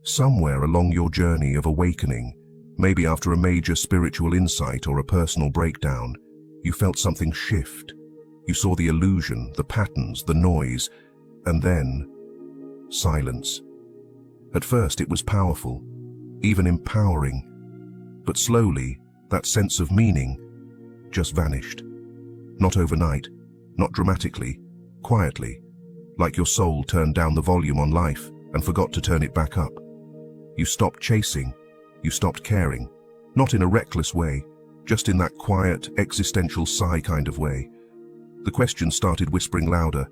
Somewhere along your journey of awakening, maybe after a major spiritual insight or a personal breakdown, you felt something shift. You saw the illusion, the patterns, the noise, and then silence. At first it was powerful, even empowering, but slowly that sense of meaning just vanished. Not overnight, not dramatically, quietly, like your soul turned down the volume on life and forgot to turn it back up. You stopped chasing, you stopped caring, not in a reckless way, just in that quiet, existential sigh kind of way. The question started whispering louder.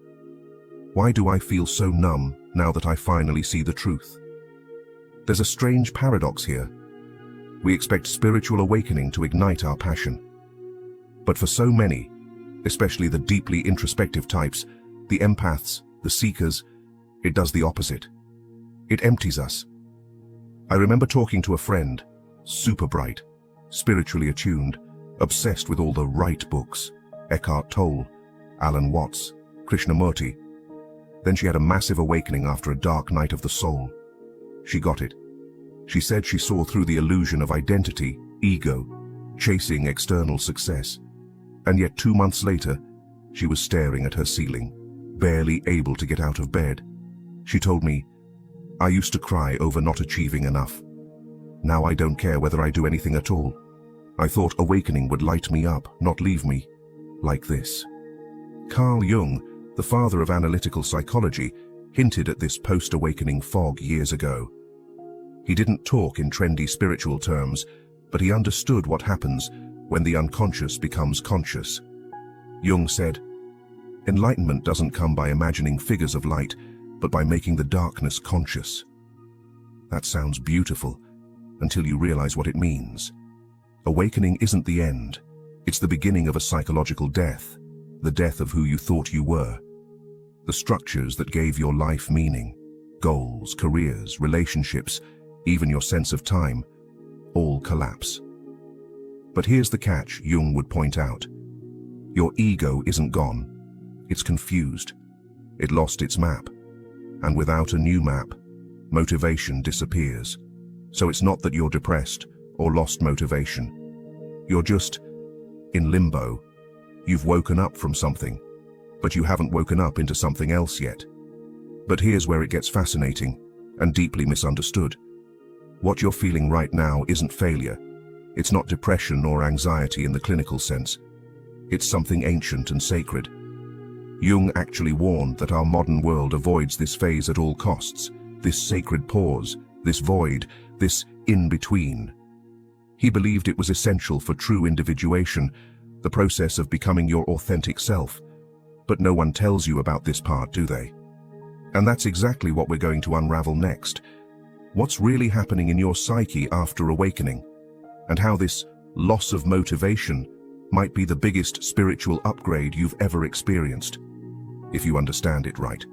Why do I feel so numb now that I finally see the truth? There's a strange paradox here. We expect spiritual awakening to ignite our passion. But for so many, especially the deeply introspective types, the empaths, the seekers, it does the opposite. It empties us. I remember talking to a friend, super bright, spiritually attuned, obsessed with all the right books, Eckhart Tolle, Alan Watts, Krishnamurti. Then she had a massive awakening after a dark night of the soul. She got it. She said she saw through the illusion of identity, ego, chasing external success. And yet 2 months later, she was staring at her ceiling, barely able to get out of bed. She told me, I used to cry over not achieving enough. Now I don't care whether I do anything at all. I thought awakening would light me up, not leave me like this. Carl Jung, the father of analytical psychology, hinted at this post-awakening fog years ago. He didn't talk in trendy spiritual terms, but he understood what happens when the unconscious becomes conscious. Jung said, enlightenment doesn't come by imagining figures of light, but by making the darkness conscious. That sounds beautiful, until you realize what it means. Awakening isn't the end. It's the beginning of a psychological death, the death of who you thought you were. The structures that gave your life meaning, goals, careers, relationships, even your sense of time, all collapse. But here's the catch, Jung would point out. Your ego isn't gone. It's confused. It lost its map. And without a new map, motivation disappears. So it's not that you're depressed or lost motivation. You're just in limbo. You've woken up from something, but you haven't woken up into something else yet. But here's where it gets fascinating and deeply misunderstood. What you're feeling right now isn't failure. It's not depression or anxiety in the clinical sense. It's something ancient and sacred. Jung actually warned that our modern world avoids this phase at all costs, this sacred pause, this void, this in-between. He believed it was essential for true individuation, the process of becoming your authentic self. But no one tells you about this part, do they? And that's exactly what we're going to unravel next. What's really happening in your psyche after awakening, and how this loss of motivation might be the biggest spiritual upgrade you've ever experienced, if you understand it right.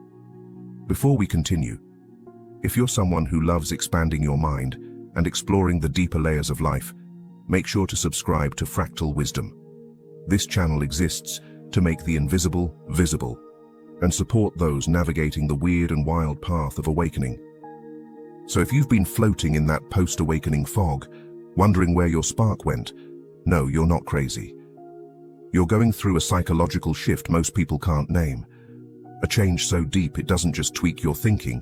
Before we continue, if you're someone who loves expanding your mind and exploring the deeper layers of life, make sure to subscribe to Fractal Wisdom. This channel exists to make the invisible visible and support those navigating the weird and wild path of awakening. So if you've been floating in that post-awakening fog, wondering where your spark went, no, you're not crazy. You're going through a psychological shift most people can't name. A change so deep it doesn't just tweak your thinking,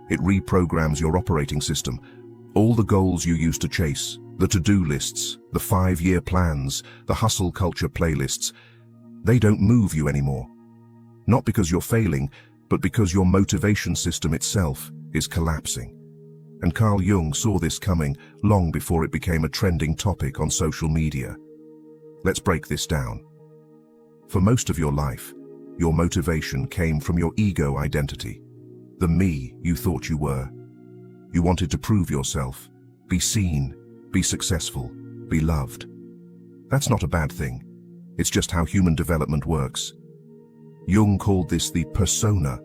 it reprograms your operating system. All the goals you used to chase, the to-do lists, the 5-year plans, the hustle culture playlists, they don't move you anymore. Not because you're failing, but because your motivation system itself is collapsing. And Carl Jung saw this coming long before it became a trending topic on social media. Let's break this down. For most of your life, your motivation came from your ego identity, the me you thought you were. You wanted to prove yourself, be seen, be successful, be loved. That's not a bad thing. It's just how human development works. Jung called this the persona,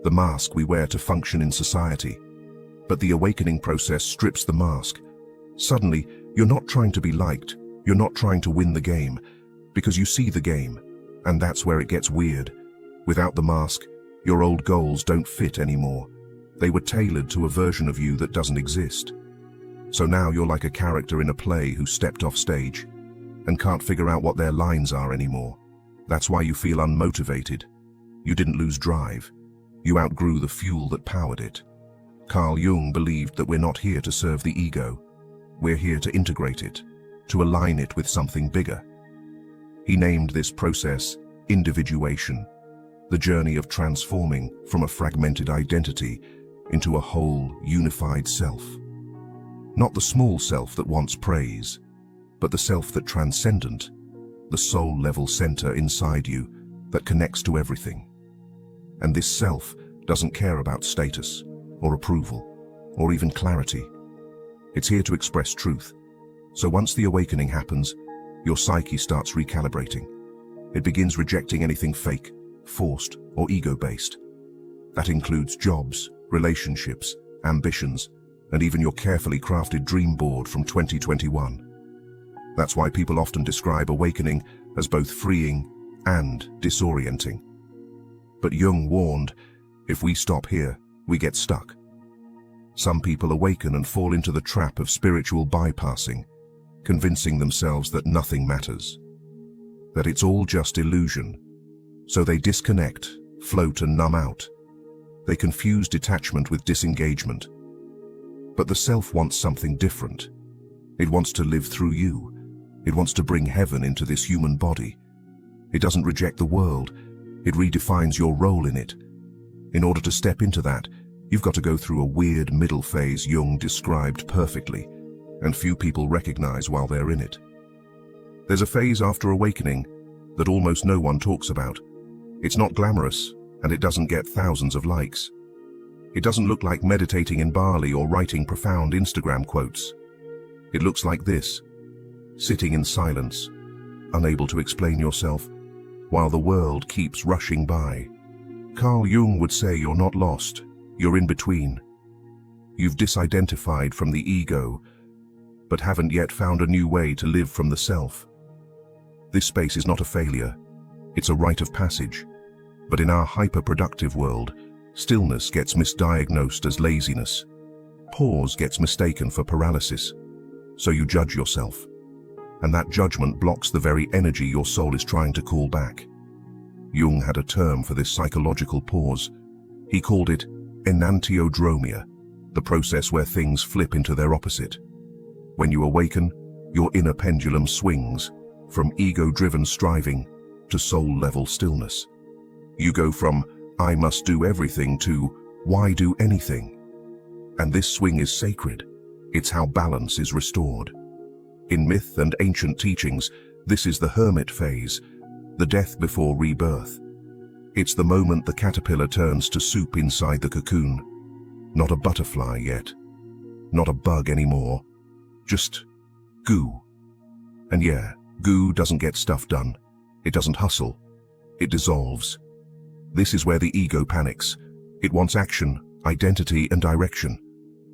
the mask we wear to function in society. But the awakening process strips the mask. Suddenly, you're not trying to be liked, you're not trying to win the game, because you see the game, and that's where it gets weird. Without the mask, your old goals don't fit anymore. They were tailored to a version of you that doesn't exist. So now you're like a character in a play who stepped off stage and can't figure out what their lines are anymore. That's why you feel unmotivated. You didn't lose drive. You outgrew the fuel that powered it. Carl Jung believed that we're not here to serve the ego. We're here to integrate it, to align it with something bigger. He named this process individuation, the journey of transforming from a fragmented identity into a whole, unified self. Not the small self that wants praise, but the self that transcendent, the soul-level center inside you that connects to everything. And this self doesn't care about status, or approval, or even clarity. It's here to express truth. So once the awakening happens, your psyche starts recalibrating. It begins rejecting anything fake, forced, or ego-based. That includes jobs, relationships, ambitions, and even your carefully crafted dream board from 2021. That's why people often describe awakening as both freeing and disorienting. But Jung warned, if we stop here, we get stuck. Some people awaken and fall into the trap of spiritual bypassing, convincing themselves that nothing matters, that it's all just illusion. So they disconnect, float and numb out. They confuse detachment with disengagement. But the self wants something different. It wants to live through you. It wants to bring heaven into this human body. It doesn't reject the world. It redefines your role in it. In order to step into that, you've got to go through a weird middle phase Jung described perfectly, and few people recognize while they're in it. There's a phase after awakening that almost no one talks about. It's not glamorous, and it doesn't get thousands of likes. It doesn't look like meditating in Bali or writing profound Instagram quotes. It looks like this: sitting in silence, unable to explain yourself, while the world keeps rushing by. Carl Jung would say you're not lost, you're in between. You've disidentified from the ego, but haven't yet found a new way to live from the self. This space is not a failure, it's a rite of passage. But in our hyper-productive world, stillness gets misdiagnosed as laziness. Pause gets mistaken for paralysis. So you judge yourself. And that judgment blocks the very energy your soul is trying to call back. Jung had a term for this psychological pause. He called it enantiodromia, the process where things flip into their opposite. When you awaken, your inner pendulum swings from ego-driven striving to soul-level stillness. You go from "I must do everything" to "Why do anything?" And this swing is sacred. It's how balance is restored. In myth and ancient teachings, this is the hermit phase, the death before rebirth. It's the moment the caterpillar turns to soup inside the cocoon. Not a butterfly yet. Not a bug anymore. Just goo. And yeah, goo doesn't get stuff done. It doesn't hustle. It dissolves. This is where the ego panics. It wants action, identity, and direction.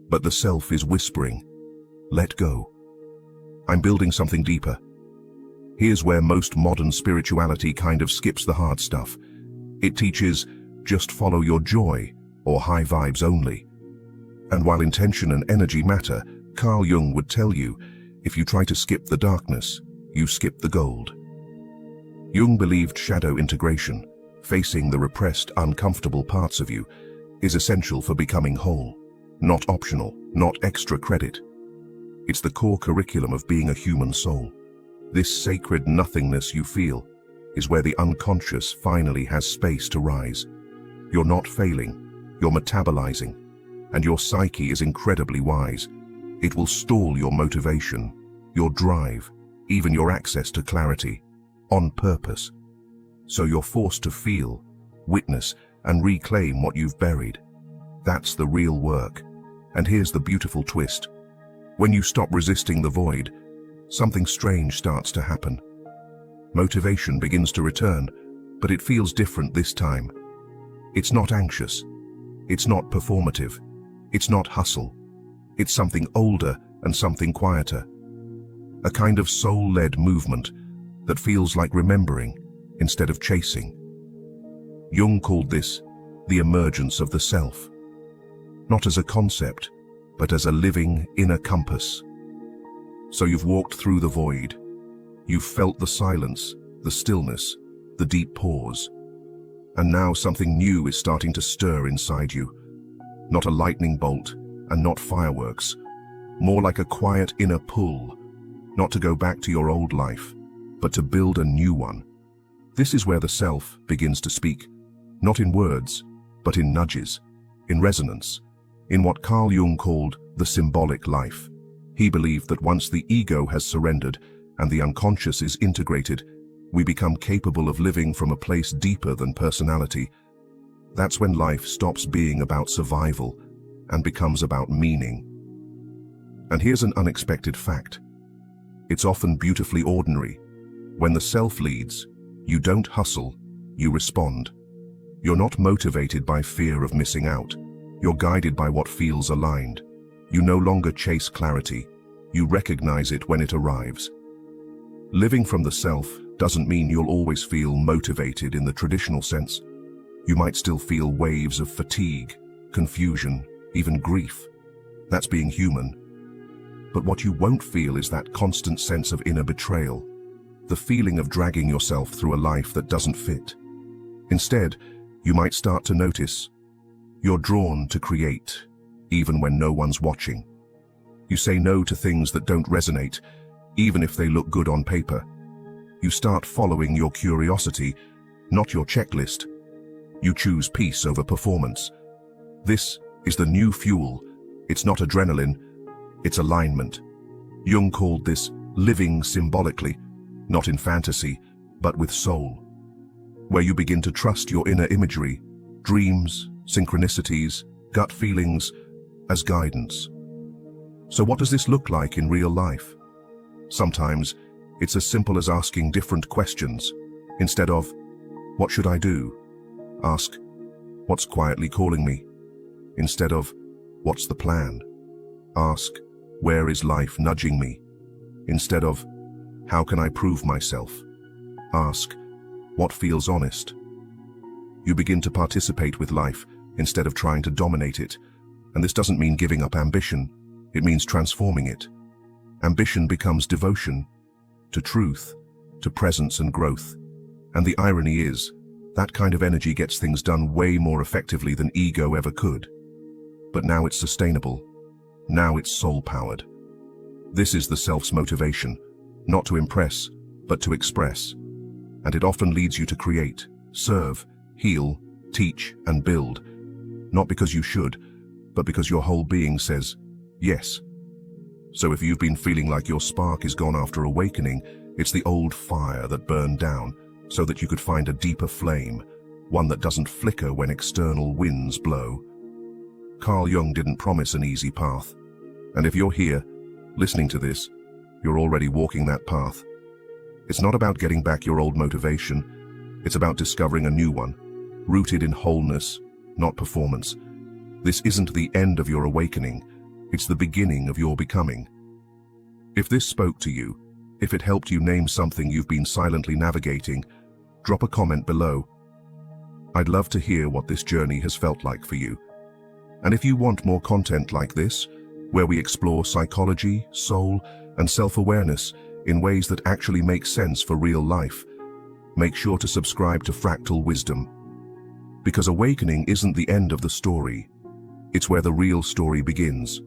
But the self is whispering, let go. I'm building something deeper. Here's where most modern spirituality kind of skips the hard stuff. It teaches, just follow your joy, or high vibes only. And while intention and energy matter, Carl Jung would tell you, if you try to skip the darkness, you skip the gold. Jung believed shadow integration, facing the repressed, uncomfortable parts of you, is essential for becoming whole. Not optional, not extra credit. It's the core curriculum of being a human soul. This sacred nothingness you feel is where the unconscious finally has space to rise. You're not failing, you're metabolizing, and your psyche is incredibly wise. It will stall your motivation, your drive, even your access to clarity, on purpose. So you're forced to feel, witness, and reclaim what you've buried. That's the real work. And here's the beautiful twist. When you stop resisting the void, something strange starts to happen. Motivation begins to return, but it feels different this time. It's not anxious. It's not performative. It's not hustle. It's something older and something quieter. A kind of soul-led movement that feels like remembering instead of chasing. Jung called this the emergence of the self. not as a concept, but as a living inner compass. So you've walked through the void. You've felt the silence, the stillness, the deep pause. And now something new is starting to stir inside you. Not a lightning bolt and not fireworks. More like a quiet inner pull. Not to go back to your old life, but to build a new one. This is where the self begins to speak. Not in words, but in nudges, in resonance, in what Carl Jung called the symbolic life. He believed that once the ego has surrendered and the unconscious is integrated, we become capable of living from a place deeper than personality. That's when life stops being about survival and becomes about meaning. And here's an unexpected fact. It's often beautifully ordinary. When the self leads, you don't hustle, you respond. You're not motivated by fear of missing out. You're guided by what feels aligned. You no longer chase clarity. You recognize it when it arrives. Living from the self doesn't mean you'll always feel motivated in the traditional sense. You might still feel waves of fatigue, confusion, even grief. That's being human. But what you won't feel is that constant sense of inner betrayal, the feeling of dragging yourself through a life that doesn't fit. Instead, you might start to notice you're drawn to create, even when no one's watching. You say no to things that don't resonate, even if they look good on paper. You start following your curiosity, not your checklist. You choose peace over performance. This is the new fuel. It's not adrenaline, it's alignment. Jung called this living symbolically, not in fantasy, but with soul, where you begin to trust your inner imagery, dreams, synchronicities, gut feelings, as guidance. So what does this look like in real life? Sometimes it's as simple as asking different questions. Instead of, what should I do? Ask, what's quietly calling me? Instead of, what's the plan? Ask, where is life nudging me? Instead of, how can I prove myself? Ask, what feels honest? You begin to participate with life instead of trying to dominate it. And this doesn't mean giving up ambition. It means transforming it. Ambition becomes devotion to truth, to presence and growth. And the irony is, that kind of energy gets things done way more effectively than ego ever could. But now it's sustainable. Now it's soul-powered. This is the self's motivation, not to impress, but to express. And it often leads you to create, serve, heal, teach, and build. Not because you should, but because your whole being says, yes. So if you've been feeling like your spark is gone after awakening, it's the old fire that burned down so that you could find a deeper flame, one that doesn't flicker when external winds blow. Carl Jung didn't promise an easy path. And if you're here, listening to this, you're already walking that path. It's not about getting back your old motivation. It's about discovering a new one, rooted in wholeness, not performance. This isn't the end of your awakening. It's the beginning of your becoming. If this spoke to you, if it helped you name something you've been silently navigating, drop a comment below. I'd love to hear what this journey has felt like for you. And if you want more content like this, where we explore psychology, soul, and self-awareness in ways that actually make sense for real life, make sure to subscribe to Fractal Wisdom. Because awakening isn't the end of the story. It's where the real story begins.